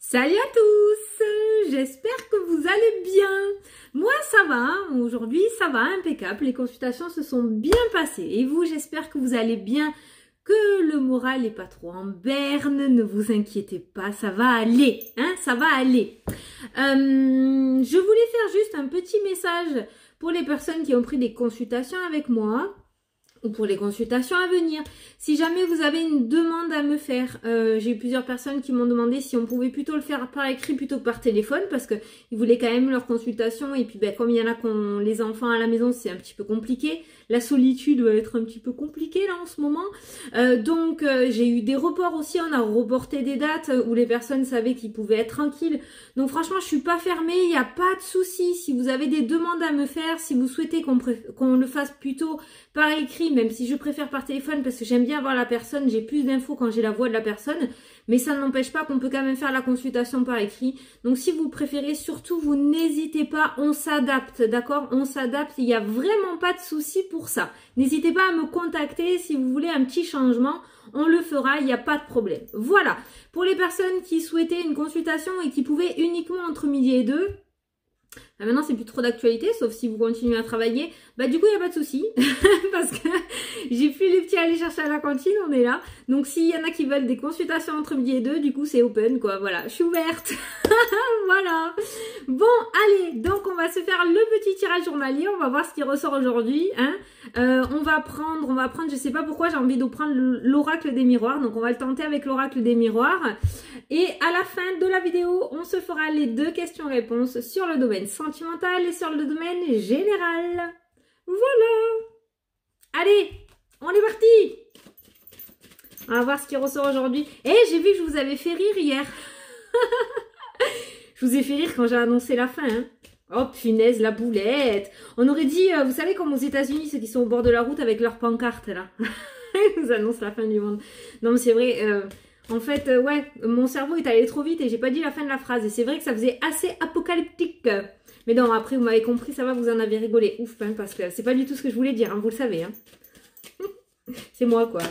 Salut à tous, j'espère que vous allez bien. Moi ça va, aujourd'hui ça va, impeccable, les consultations se sont bien passées. Et vous, j'espère que vous allez bien, que le moral n'est pas trop en berne, ne vous inquiétez pas, ça va aller, ça va aller. Je voulais faire juste un petit message pour les personnes qui ont pris des consultations avec moi, ou pour les consultations à venir. Si jamais vous avez une demande à me faire, j'ai eu plusieurs personnes qui m'ont demandé si on pouvait plutôt le faire par écrit plutôt que par téléphone, parce que ils voulaient quand même leur consultation, et puis comme il y en a qui ont les enfants à la maison, c'est un petit peu compliqué. La solitude va être un petit peu compliquée là en ce moment. Donc j'ai eu des reports aussi, on a reporté des dates où les personnes savaient qu'ils pouvaient être tranquilles. Donc franchement, je suis pas fermée, il n'y a pas de souci. Si vous avez des demandes à me faire, si vous souhaitez qu'on le fasse plutôt par écrit, même si je préfère par téléphone parce que j'aime bien voir la personne, j'ai plus d'infos quand j'ai la voix de la personne, mais ça n'empêche pas qu'on peut quand même faire la consultation par écrit. Donc si vous préférez, surtout vous n'hésitez pas, on s'adapte, d'accord? On s'adapte, il n'y a vraiment pas de souci pour ça. N'hésitez pas à me contacter si vous voulez un petit changement, on le fera, il n'y a pas de problème. Voilà, pour les personnes qui souhaitaient une consultation et qui pouvaient uniquement entre midi et 2, maintenant c'est plus trop d'actualité, sauf si vous continuez à travailler, du coup il n'y a pas de souci, parce que j'ai plus les petits à aller chercher à la cantine, on est là. Donc s'il y en a qui veulent des consultations entre midi et 2, du coup c'est open quoi, voilà, je suis ouverte. Voilà. Bon, allez, donc on va se faire le petit tirage journalier, on va voir ce qui ressort aujourd'hui. On va prendre, je sais pas pourquoi j'ai envie de prendre l'oracle des miroirs, donc on va le tenter avec l'oracle des miroirs. Et à la fin de la vidéo, on se fera les deux questions-réponses sur le domaine sentimental et sur le domaine général. Voilà. Allez, on est parti. On va voir ce qui ressort aujourd'hui. Et j'ai vu que je vous avais fait rire hier. Je vous ai fait rire quand j'ai annoncé la fin. Oh punaise, la boulette. On aurait dit, vous savez comme aux États-Unis, ceux qui sont au bord de la route avec leurs pancartes là. Ils nous annoncent la fin du monde. Non mais c'est vrai, en fait, ouais, mon cerveau est allé trop vite et j'ai pas dit la fin de la phrase. Et c'est vrai que ça faisait assez apocalyptique. Mais non, après vous m'avez compris, ça va, vous en avez rigolé. Ouf, parce que c'est pas du tout ce que je voulais dire, vous le savez. C'est moi quoi.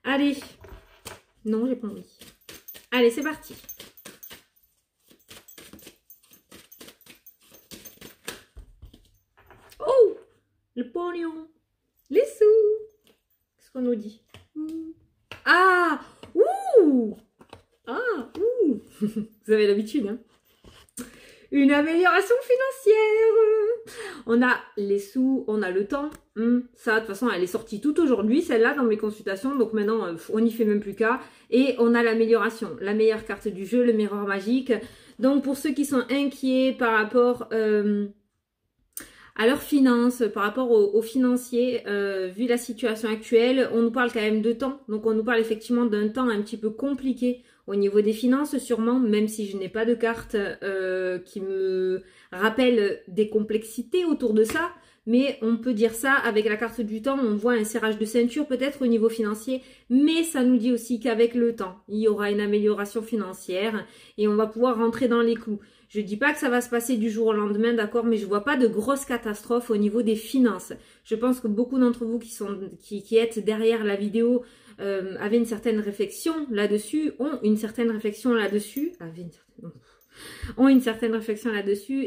Allez. Non, j'ai pas envie. Allez, c'est parti. Oh, le pognon, les sous. Qu'est-ce qu'on nous dit? Ah, ouh, ah, ouh. Vous avez l'habitude, Une amélioration financière. On a les sous, on a le temps. Ça, de toute façon, elle est sortie toute aujourd'hui, celle-là, dans mes consultations. Donc maintenant, on n'y fait même plus qu'à. Et on a l'amélioration, la meilleure carte du jeu, le miroir magique. Donc pour ceux qui sont inquiets par rapport à leurs finances, par rapport aux financiers, vu la situation actuelle, on nous parle quand même de temps. Donc on nous parle effectivement d'un temps un petit peu compliqué au niveau des finances sûrement, même si je n'ai pas de carte qui me rappelle des complexités autour de ça. Mais on peut dire ça, avec la carte du temps, on voit un serrage de ceinture peut-être au niveau financier. Mais ça nous dit aussi qu'avec le temps, il y aura une amélioration financière et on va pouvoir rentrer dans les clous. Je dis pas que ça va se passer du jour au lendemain, d'accord, mais je vois pas de grosses catastrophes au niveau des finances. Je pense que beaucoup d'entre vous qui êtes derrière la vidéo avaient une certaine réflexion là-dessus, ont une certaine réflexion là-dessus,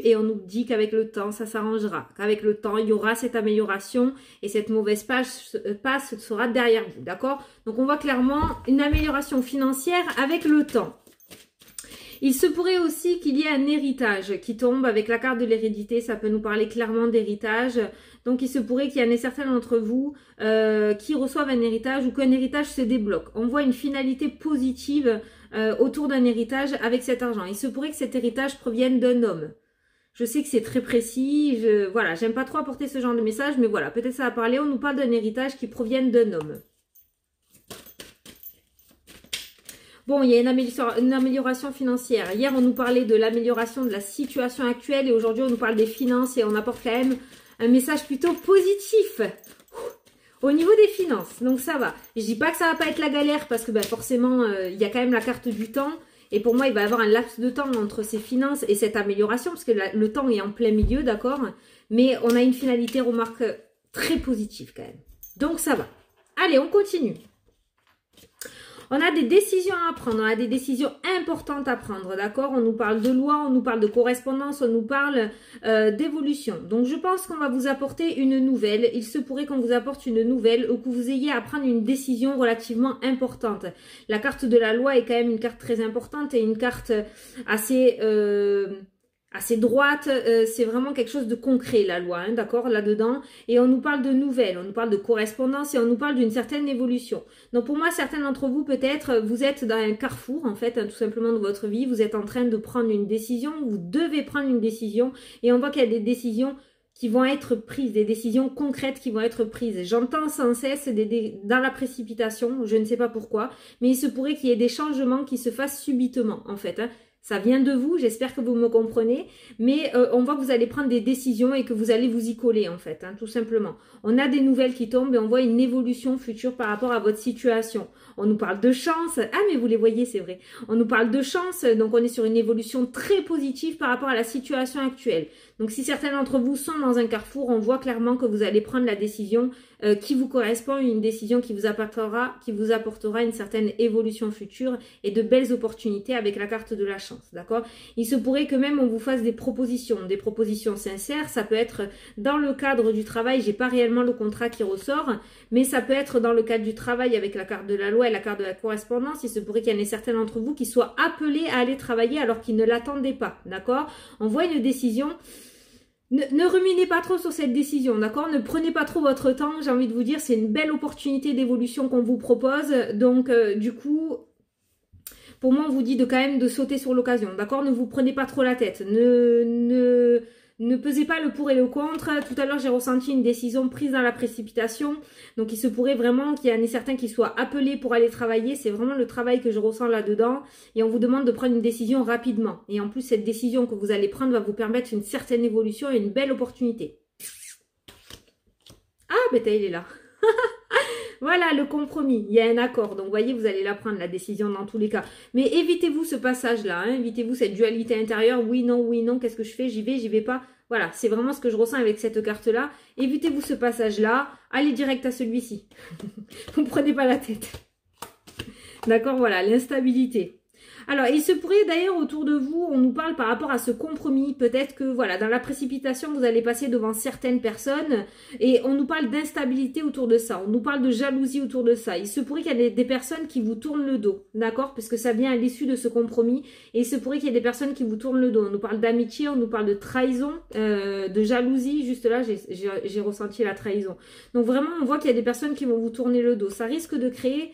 et on nous dit qu'avec le temps, ça s'arrangera, qu'avec le temps, il y aura cette amélioration et cette mauvaise passe sera derrière vous, d'accord? Donc on voit clairement une amélioration financière avec le temps. Il se pourrait aussi qu'il y ait un héritage qui tombe avec la carte de l'hérédité. Ça peut nous parler clairement d'héritage. Donc, il se pourrait qu'il y en ait certains d'entre vous qui reçoivent un héritage ou qu'un héritage se débloque. On voit une finalité positive autour d'un héritage avec cet argent. Il se pourrait que cet héritage provienne d'un homme. Je sais que c'est très précis. Voilà, j'aime pas trop apporter ce genre de message, mais voilà, peut-être ça va parler. On nous parle d'un héritage qui provienne d'un homme. Bon, il y a une amélioration financière. Hier, on nous parlait de l'amélioration de la situation actuelle et aujourd'hui, on nous parle des finances et on apporte quand même un message plutôt positif au niveau des finances. Donc, ça va. Je dis pas que ça va pas être la galère parce que forcément, il y a quand même la carte du temps. Et pour moi, il va y avoir un laps de temps entre ces finances et cette amélioration parce que le temps est en plein milieu, d'accord? Mais on a une finalité, remarque, très positive quand même. Donc, ça va. Allez, on continue. On a des décisions à prendre, on a des décisions importantes à prendre, d'accord? On nous parle de loi, on nous parle de correspondance, on nous parle d'évolution. Donc je pense qu'on va vous apporter une nouvelle. Il se pourrait qu'on vous apporte une nouvelle ou que vous ayez à prendre une décision relativement importante. La carte de la loi est quand même une carte très importante et une carte assez droite, c'est vraiment quelque chose de concret la loi, hein, d'accord, là-dedans. Et on nous parle de nouvelles, on nous parle de correspondance et on nous parle d'une certaine évolution. Donc pour moi, certains d'entre vous, peut-être, vous êtes dans un carrefour, en fait, hein, tout simplement de votre vie. Vous êtes en train de prendre une décision, vous devez prendre une décision. Et on voit qu'il y a des décisions qui vont être prises, des décisions concrètes qui vont être prises. J'entends sans cesse dans la précipitation, je ne sais pas pourquoi, mais il se pourrait qu'il y ait des changements qui se fassent subitement, en fait, hein. Ça vient de vous, j'espère que vous me comprenez, mais on voit que vous allez prendre des décisions et que vous allez vous y coller en fait, hein, tout simplement. On a des nouvelles qui tombent et on voit une évolution future par rapport à votre situation. On nous parle de chance, ah mais vous les voyez, c'est vrai. On nous parle de chance, donc on est sur une évolution très positive par rapport à la situation actuelle. Donc si certains d'entre vous sont dans un carrefour, on voit clairement que vous allez prendre la décision qui vous correspond, une décision qui vous apportera une certaine évolution future et de belles opportunités avec la carte de la chance, d'accord? Il se pourrait que même on vous fasse des propositions sincères. Ça peut être dans le cadre du travail, j'ai pas réellement le contrat qui ressort, mais ça peut être dans le cadre du travail avec la carte de la loi et la carte de la correspondance. Il se pourrait qu'il y en ait certains d'entre vous qui soient appelés à aller travailler alors qu'ils ne l'attendaient pas, d'accord? On voit une décision. Ne ruminez pas trop sur cette décision, d'accord? Ne prenez pas trop votre temps, j'ai envie de vous dire, c'est une belle opportunité d'évolution qu'on vous propose. Donc, du coup, pour moi, on vous dit de quand même de sauter sur l'occasion, d'accord? Ne vous prenez pas trop la tête. Ne pesez pas le pour et le contre. Tout à l'heure, j'ai ressenti une décision prise dans la précipitation. Donc, il se pourrait vraiment qu'il y en ait certains qui soient appelés pour aller travailler. C'est vraiment le travail que je ressens là-dedans. Et on vous demande de prendre une décision rapidement. Et en plus, cette décision que vous allez prendre va vous permettre une certaine évolution et une belle opportunité. Ah, Beta, il est là. Voilà, le compromis. Il y a un accord. Donc, vous voyez, vous allez la prendre, la décision dans tous les cas. Mais évitez-vous ce passage-là. Hein. Évitez-vous cette dualité intérieure. Oui, non, qu'est-ce que je fais? J'y vais pas. Voilà, c'est vraiment ce que je ressens avec cette carte-là. Évitez-vous ce passage-là. Allez direct à celui-ci. Vous ne prenez pas la tête. D'accord, voilà, l'instabilité. Alors, il se pourrait d'ailleurs autour de vous, on nous parle par rapport à ce compromis. Peut-être que, voilà, dans la précipitation, vous allez passer devant certaines personnes et on nous parle d'instabilité autour de ça. On nous parle de jalousie autour de ça. Il se pourrait qu'il y ait des personnes qui vous tournent le dos, d'accord? Parce que ça vient à l'issue de ce compromis. Et il se pourrait qu'il y ait des personnes qui vous tournent le dos. On nous parle d'amitié, on nous parle de trahison, de jalousie. Juste là, j'ai ressenti la trahison. Donc vraiment, on voit qu'il y a des personnes qui vont vous tourner le dos. Ça risque de créer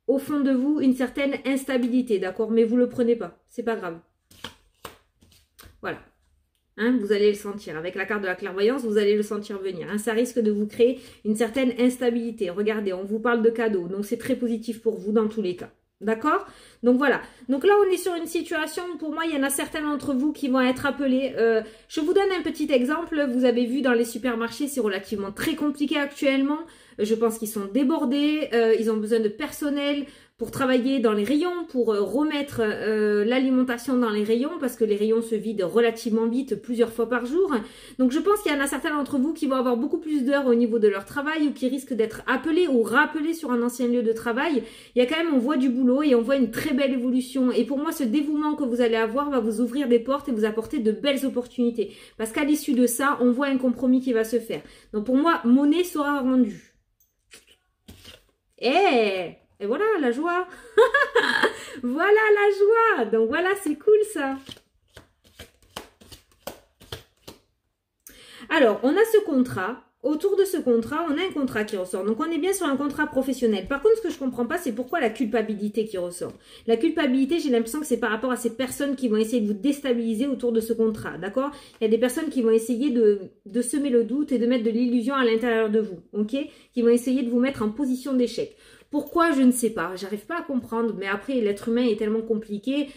au fond de vous une certaine instabilité, d'accord? Mais vous le prenez pas, c'est pas grave. Voilà. Hein, vous allez le sentir. Avec la carte de la clairvoyance, vous allez le sentir venir. Hein, ça risque de vous créer une certaine instabilité. Regardez, on vous parle de cadeaux, donc c'est très positif pour vous dans tous les cas. D'accord? Donc voilà. Donc là, on est sur une situation, pour moi, il y en a certains d'entre vous qui vont être appelés. Je vous donne un petit exemple. Vous avez vu dans les supermarchés, c'est relativement très compliqué actuellement. Je pense qu'ils sont débordés. Ils ont besoin de personnel pour travailler dans les rayons, pour remettre l'alimentation dans les rayons, parce que les rayons se vident relativement vite, plusieurs fois par jour. Donc je pense qu'il y en a certains d'entre vous qui vont avoir beaucoup plus d'heures au niveau de leur travail ou qui risquent d'être appelés ou rappelés sur un ancien lieu de travail. Il y a quand même, on voit du boulot et on voit une très belle évolution. Et pour moi, ce dévouement que vous allez avoir va vous ouvrir des portes et vous apporter de belles opportunités. Parce qu'à l'issue de ça, on voit un compromis qui va se faire. Donc pour moi, monnaie sera rendue. Et voilà la joie. Voilà la joie. Donc voilà, c'est cool ça. Alors, on a ce contrat. Autour de ce contrat, on a un contrat qui ressort. Donc, on est bien sur un contrat professionnel. Par contre, ce que je comprends pas, c'est pourquoi la culpabilité qui ressort. La culpabilité, j'ai l'impression que c'est par rapport à ces personnes qui vont essayer de vous déstabiliser autour de ce contrat. D'accord? Il y a des personnes qui vont essayer de semer le doute et de mettre de l'illusion à l'intérieur de vous. Ok? Qui vont essayer de vous mettre en position d'échec. Pourquoi, je ne sais pas, j'arrive pas à comprendre, mais après l'être humain est tellement compliqué,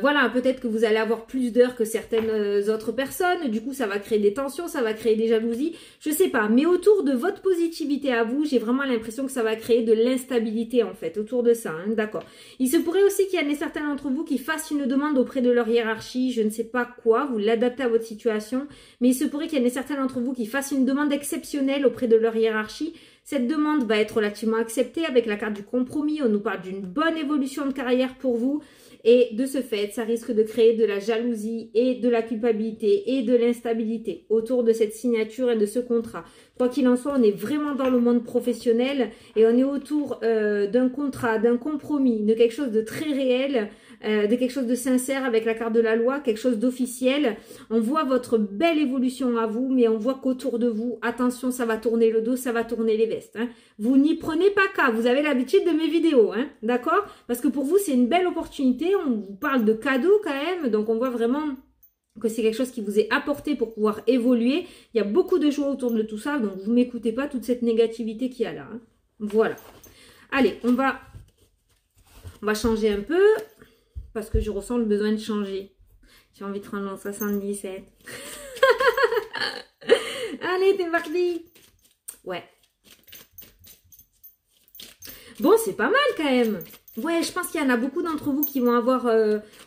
voilà, peut-être que vous allez avoir plus d'heures que certaines autres personnes, du coup ça va créer des tensions, ça va créer des jalousies, je sais pas, mais autour de votre positivité à vous, j'ai vraiment l'impression que ça va créer de l'instabilité en fait, autour de ça, hein, d'accord. Il se pourrait aussi qu'il y en ait certains d'entre vous qui fassent une demande auprès de leur hiérarchie, je ne sais pas quoi, vous l'adaptez à votre situation, mais il se pourrait qu'il y en ait certains d'entre vous qui fassent une demande exceptionnelle auprès de leur hiérarchie. Cette demande va être relativement acceptée avec la carte du compromis. On nous parle d'une bonne évolution de carrière pour vous. Et de ce fait, ça risque de créer de la jalousie et de la culpabilité et de l'instabilité autour de cette signature et de ce contrat. Quoi qu'il en soit, on est vraiment dans le monde professionnel et on est autour d'un contrat, d'un compromis, de quelque chose de très réel, de quelque chose de sincère avec la carte de la loi, quelque chose d'officiel. On voit votre belle évolution à vous, mais on voit qu'autour de vous, attention, ça va tourner le dos, ça va tourner les vestes. Hein. Vous n'y prenez pas cas, vous avez l'habitude de mes vidéos, hein, d'accord? Parce que pour vous, c'est une belle opportunité, on vous parle de cadeaux quand même, donc on voit vraiment que c'est quelque chose qui vous est apporté pour pouvoir évoluer. Il y a beaucoup de joie autour de tout ça, donc vous m'écoutez pas toute cette négativité qu'il y a là. Hein. Voilà. Allez, on va changer un peu, parce que je ressens le besoin de changer. J'ai envie de prendre mon 77. Allez, t'es parti. Ouais. Bon, c'est pas mal quand même. Ouais, je pense qu'il y en a beaucoup d'entre vous qui vont avoir,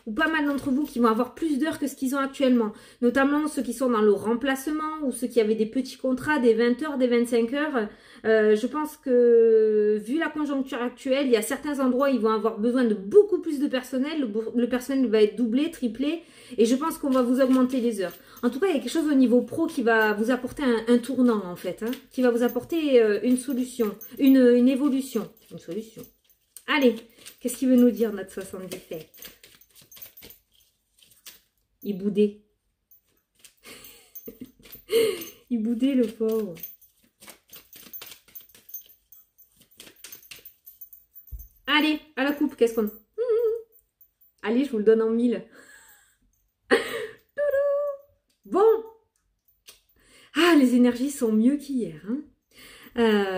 ou pas mal d'entre vous qui vont avoir plus d'heures que ce qu'ils ont actuellement. Notamment ceux qui sont dans le remplacement ou ceux qui avaient des petits contrats, des 20 heures, des 25 heures. Je pense que, vu la conjoncture actuelle, il y a certains endroits où ils vont avoir besoin de beaucoup plus de personnel. Le personnel va être doublé, triplé. Et je pense qu'on va vous augmenter les heures. En tout cas, il y a quelque chose au niveau pro qui va vous apporter un tournant, en fait. Hein, qui va vous apporter une solution, une évolution. Une solution. Allez, qu'est-ce qu'il veut nous dire, notre 77? Il boudait. Il boudait, le pauvre. Allez, à la coupe, qu'est-ce qu'on... Allez, je vous le donne en 1000. Bon. Ah, les énergies sont mieux qu'hier, hein.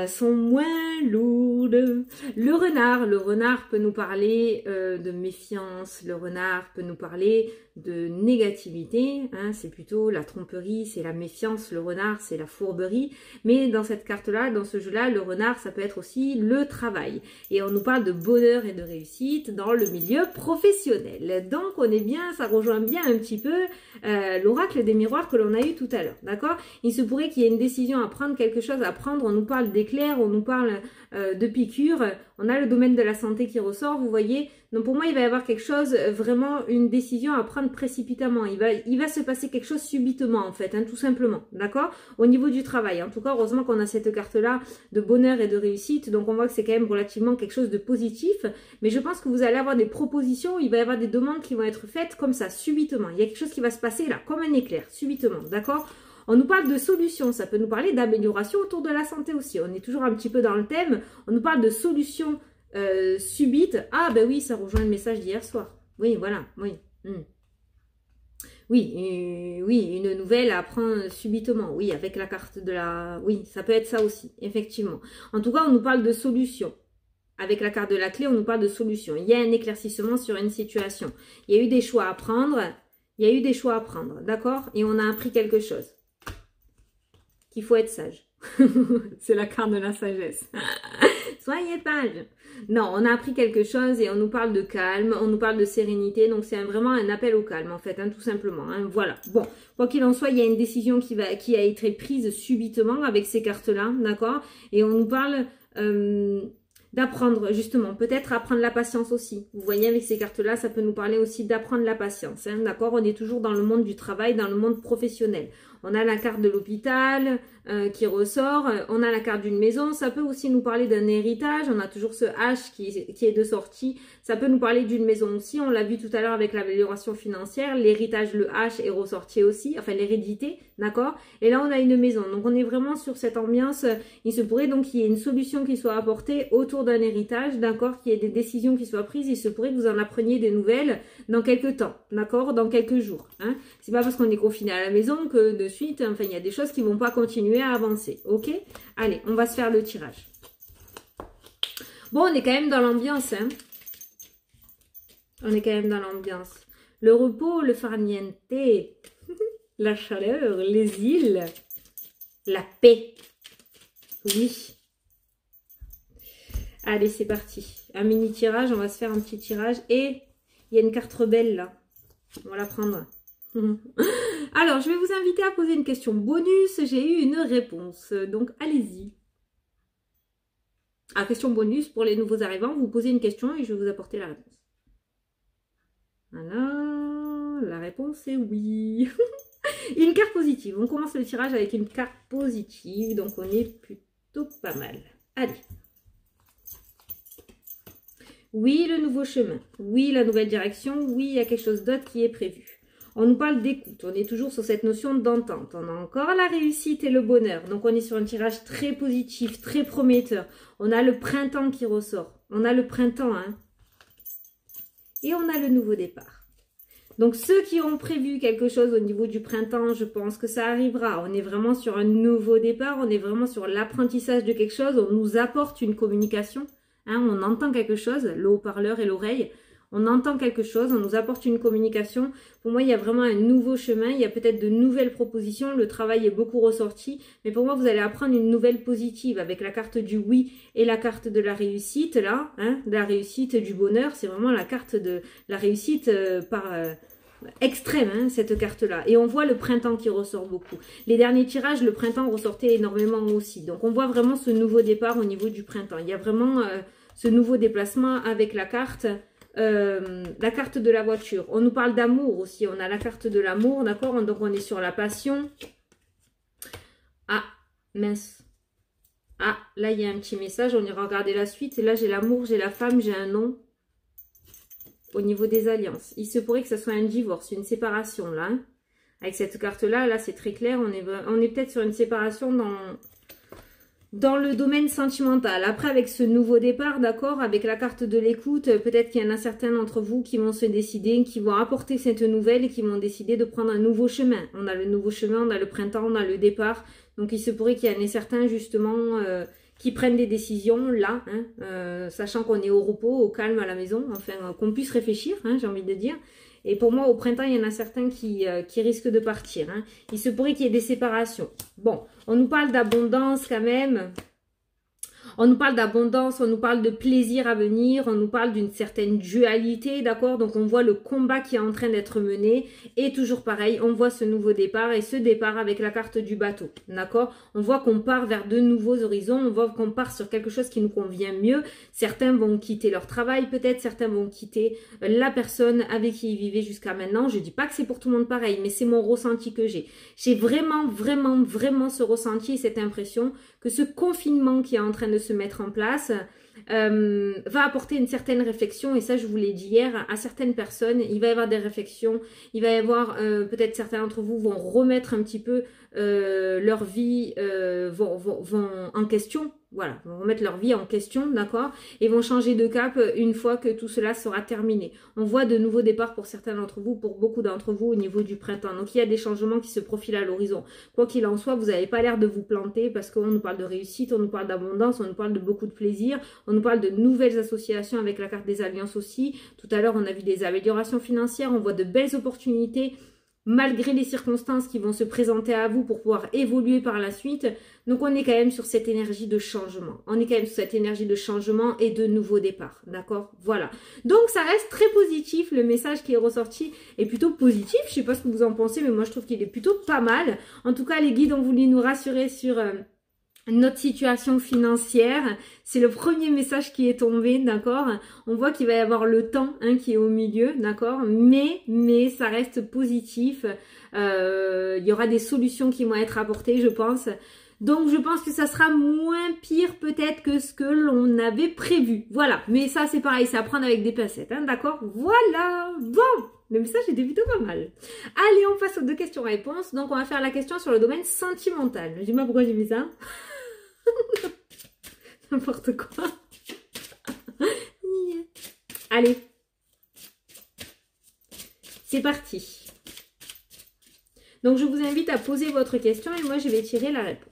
Sont moins lourdes. Le renard peut nous parler de méfiance, le renard peut nous parler de négativité, hein, c'est plutôt la tromperie, c'est la méfiance, le renard c'est la fourberie, mais dans cette carte-là, dans ce jeu-là, le renard ça peut être aussi le travail, et on nous parle de bonheur et de réussite dans le milieu professionnel, donc on est bien, ça rejoint bien un petit peu l'oracle des miroirs que l'on a eu tout à l'heure, d'accord? Il se pourrait qu'il y ait une décision à prendre, quelque chose à prendre, on nous parle d'éclairs, on nous parle de piqûres, on a le domaine de la santé qui ressort, vous voyez. Donc pour moi, il va y avoir quelque chose, vraiment une décision à prendre précipitamment. Il va se passer quelque chose subitement en fait, hein, tout simplement, d'accord? Au niveau du travail, en tout cas, heureusement qu'on a cette carte-là de bonheur et de réussite, donc on voit que c'est quand même relativement quelque chose de positif, mais je pense que vous allez avoir des propositions, il va y avoir des demandes qui vont être faites comme ça, subitement. Il y a quelque chose qui va se passer là, comme un éclair, subitement, d'accord? On nous parle de solutions, ça peut nous parler d'amélioration autour de la santé aussi. On est toujours un petit peu dans le thème. On nous parle de solutions subites. Ah ben oui, ça rejoint le message d'hier soir. Oui, voilà, oui. Oui, oui, une nouvelle apprend subitement. Oui, avec la carte de la... Oui, ça peut être ça aussi, effectivement. En tout cas, on nous parle de solutions. Avec la carte de la clé, on nous parle de solutions. Il y a un éclaircissement sur une situation. Il y a eu des choix à prendre. Il y a eu des choix à prendre, d'accord? Et on a appris quelque chose. Qu'il faut être sage. C'est la carte de la sagesse. Soyez sage. Non, on a appris quelque chose et on nous parle de calme, on nous parle de sérénité. Donc, c'est vraiment un appel au calme, en fait, hein, tout simplement. Hein, voilà. Bon, quoi qu'il en soit, il y a une décision qui a été prise subitement avec ces cartes-là, d'accord? Et on nous parle... d'apprendre, justement, peut-être apprendre la patience aussi. Vous voyez, avec ces cartes-là, ça peut nous parler aussi d'apprendre la patience. Hein, d'accord? On est toujours dans le monde du travail, dans le monde professionnel. On a la carte de l'hôpital qui ressort. On a la carte d'une maison. Ça peut aussi nous parler d'un héritage. On a toujours ce H qui est de sortie. Ça peut nous parler d'une maison aussi. On l'a vu tout à l'heure avec l'amélioration financière. L'héritage, le H est ressorti aussi. Enfin, l'hérédité, d'accord? Et là, on a une maison. Donc, on est vraiment sur cette ambiance. Il se pourrait donc qu'il y ait une solution qui soit apportée autour d'un héritage, d'accord? Qu'il y ait des décisions qui soient prises. Il se pourrait que vous en appreniez des nouvelles dans quelques temps, d'accord? Dans quelques jours. Hein? C'est pas parce qu'on est confiné à la maison que de suite, enfin, il y a des choses qui vont pas continuer à avancer, ok? Allez, on va se faire le tirage. Bon, on est quand même dans l'ambiance, hein? On est quand même dans l'ambiance. Le repos, le farniente, la chaleur, les îles, la paix. Oui. Allez, c'est parti. Un mini tirage, on va se faire un petit tirage. Et il y a une carte rebelle là. On va la prendre. Alors, je vais vous inviter à poser une question bonus. J'ai eu une réponse. Donc, allez-y. Ah, question bonus pour les nouveaux arrivants, vous posez une question et je vais vous apporter la réponse. Voilà, la réponse est oui. Une carte positive. On commence le tirage avec une carte positive, donc on est plutôt pas mal. Allez. Oui, le nouveau chemin. Oui, la nouvelle direction. Oui, il y a quelque chose d'autre qui est prévu. On nous parle d'écoute. On est toujours sur cette notion d'entente. On a encore la réussite et le bonheur. Donc, on est sur un tirage très positif, très prometteur. On a le printemps qui ressort. On a le printemps, hein. Et on a le nouveau départ. Donc, ceux qui ont prévu quelque chose au niveau du printemps, je pense que ça arrivera. On est vraiment sur un nouveau départ. On est vraiment sur l'apprentissage de quelque chose. On nous apporte une communication. Hein, on entend quelque chose, le haut-parleur et l'oreille. On entend quelque chose, on nous apporte une communication. Pour moi, il y a vraiment un nouveau chemin. Il y a peut-être de nouvelles propositions. Le travail est beaucoup ressorti. Mais pour moi, vous allez apprendre une nouvelle positive avec la carte du oui et la carte de la réussite, là. Hein, de la réussite, du bonheur. C'est vraiment la carte de la réussite extrême, hein, cette carte-là. Et on voit le printemps qui ressort beaucoup. Les derniers tirages, le printemps ressortait énormément aussi. Donc, on voit vraiment ce nouveau départ au niveau du printemps. Il y a vraiment ce nouveau déplacement avec la carte de la voiture. On nous parle d'amour aussi. On a la carte de l'amour, d'accord? Donc, on est sur la passion. Ah, mince. Ah, là, il y a un petit message. On ira regarder la suite. Et là, j'ai l'amour, j'ai la femme, j'ai un nom. Au niveau des alliances. Il se pourrait que ce soit un divorce, une séparation, là. Hein. Avec cette carte-là, là, c'est très clair. On est peut-être sur une séparation dans le domaine sentimental. Après, avec ce nouveau départ, d'accord, avec la carte de l'écoute, peut-être qu'il y en a certains d'entre vous qui vont se décider, qui vont apporter cette nouvelle et qui vont décider de prendre un nouveau chemin. On a le nouveau chemin, on a le printemps, on a le départ. Donc, il se pourrait qu'il y en ait certains, justement, qui prennent des décisions là, hein, sachant qu'on est au repos, au calme à la maison, enfin, qu'on puisse réfléchir, hein, j'ai envie de dire. Et pour moi, au printemps, il y en a certains qui risquent de partir. Hein. Il se pourrait qu'il y ait des séparations. Bon, on nous parle d'abondance quand même. On nous parle d'abondance, on nous parle de plaisir à venir, on nous parle d'une certaine dualité, d'accord? Donc, on voit le combat qui est en train d'être mené. Et toujours pareil, on voit ce nouveau départ et ce départ avec la carte du bateau, d'accord? On voit qu'on part vers de nouveaux horizons, on voit qu'on part sur quelque chose qui nous convient mieux. Certains vont quitter leur travail peut-être, certains vont quitter la personne avec qui ils vivaient jusqu'à maintenant. Je dis pas que c'est pour tout le monde pareil, mais c'est mon ressenti que j'ai. J'ai vraiment ce ressenti et cette impression que ce confinement qui est en train de se mettre en place va apporter une certaine réflexion, et ça je vous l'ai dit hier, à certaines personnes. Il va y avoir des réflexions, il va y avoir peut-être certains d'entre vous vont remettre un petit peu leur vie, vont en question. Voilà, vont remettre leur vie en question, d'accord? Et vont changer de cap une fois que tout cela sera terminé. On voit de nouveaux départs pour certains d'entre vous, pour beaucoup d'entre vous au niveau du printemps. Donc, il y a des changements qui se profilent à l'horizon. Quoi qu'il en soit, vous n'avez pas l'air de vous planter parce qu'on nous parle de réussite, on nous parle d'abondance, on nous parle de beaucoup de plaisir, on nous parle de nouvelles associations avec la carte des alliances aussi. Tout à l'heure, on a vu des améliorations financières, on voit de belles opportunités malgré les circonstances qui vont se présenter à vous pour pouvoir évoluer par la suite. Donc, on est quand même sur cette énergie de changement. On est quand même sur cette énergie de changement et de nouveau départ. D'accord? Voilà. Donc, ça reste très positif. Le message qui est ressorti est plutôt positif. Je sais pas ce que vous en pensez, mais moi, je trouve qu'il est plutôt pas mal. En tout cas, les guides ont voulu nous rassurer sur notre situation financière. C'est le premier message qui est tombé, d'accord? On voit qu'il va y avoir le temps qui est au milieu, d'accord? Mais ça reste positif. Il y aura des solutions qui vont être apportées, je pense. Donc, je pense que ça sera moins pire peut-être que ce que l'on avait prévu. Voilà. Mais ça, c'est pareil, c'est à prendre avec des pincettes, d'accord? Voilà. Bon, le message était plutôt pas mal. Allez, on passe aux 2 questions-réponses. Donc, on va faire la question sur le domaine sentimental. Je dis moi pourquoi j'ai mis ça. N'importe quoi. Allez. C'est parti. Donc, je vous invite à poser votre question et moi, je vais tirer la réponse.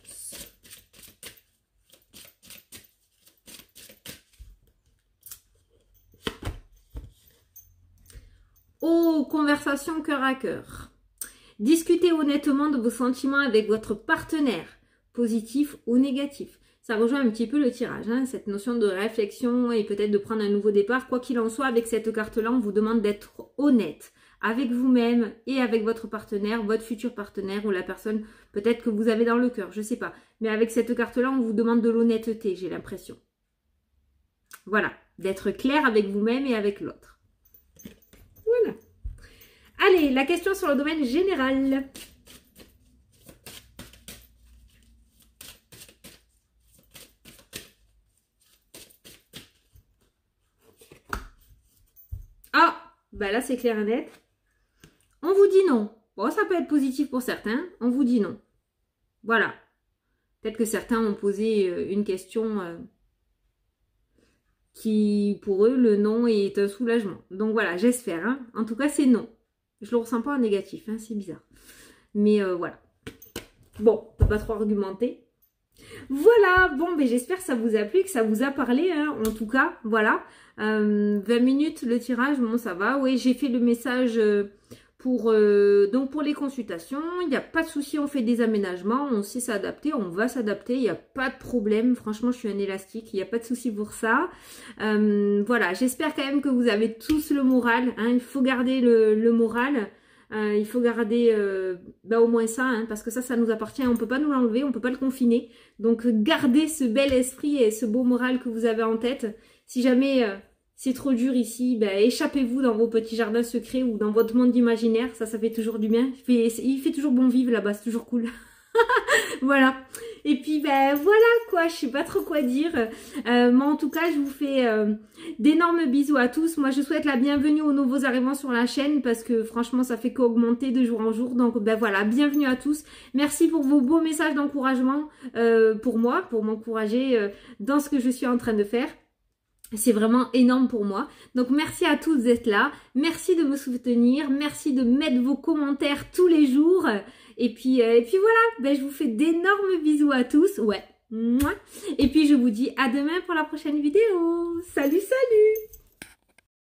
Oh, conversation cœur à cœur. Discutez honnêtement de vos sentiments avec votre partenaire, positif ou négatif. Ça rejoint un petit peu le tirage, cette notion de réflexion et peut-être de prendre un nouveau départ. Quoi qu'il en soit, avec cette carte-là, on vous demande d'être honnête avec vous-même et avec votre partenaire, votre futur partenaire ou la personne peut-être que vous avez dans le cœur, je sais pas. Mais avec cette carte-là, on vous demande de l'honnêteté, j'ai l'impression. Voilà, d'être clair avec vous-même et avec l'autre. Voilà. Allez, la question sur le domaine général. Ah, bah là c'est clair et net. On vous dit non. Bon, ça peut être positif pour certains, on vous dit non. Voilà. Peut-être que certains ont posé une question qui, pour eux, le non est un soulagement. Donc voilà, j'espère. Hein. En tout cas, c'est non. Je le ressens pas en négatif, hein, c'est bizarre. Mais voilà. Bon, on peut pas trop argumenter. Voilà, bon, mais j'espère que ça vous a plu, que ça vous a parlé, hein, en tout cas, voilà. 20 minutes le tirage, bon, ça va. Oui, j'ai fait le message donc pour les consultations. Il n'y a pas de souci, on fait des aménagements, on sait s'adapter, on va s'adapter, il n'y a pas de problème. Franchement, je suis un élastique, il n'y a pas de souci pour ça. Voilà, j'espère quand même que vous avez tous le moral, hein, il faut garder le moral. Il faut garder au moins ça, hein, parce que ça nous appartient, on ne peut pas nous l'enlever, on ne peut pas le confiner. Donc gardez ce bel esprit et ce beau moral que vous avez en tête. Si jamais c'est trop dur ici, échappez-vous dans vos petits jardins secrets ou dans votre monde imaginaire, ça fait toujours du bien. Il fait toujours bon vivre là-bas, c'est toujours cool. Voilà. Et puis voilà quoi, je sais pas trop quoi dire. Moi en tout cas, je vous fais d'énormes bisous à tous. Moi je souhaite la bienvenue aux nouveaux arrivants sur la chaîne parce que franchement ça fait qu'augmenter de jour en jour. Donc voilà, bienvenue à tous. Merci pour vos beaux messages d'encouragement pour moi, pour m'encourager dans ce que je suis en train de faire. C'est vraiment énorme pour moi. Donc merci à tous d'être là. Merci de me soutenir. Merci de mettre vos commentaires tous les jours. Et puis voilà, je vous fais d'énormes bisous à tous. Ouais. Et puis je vous dis à demain pour la prochaine vidéo. Salut, salut!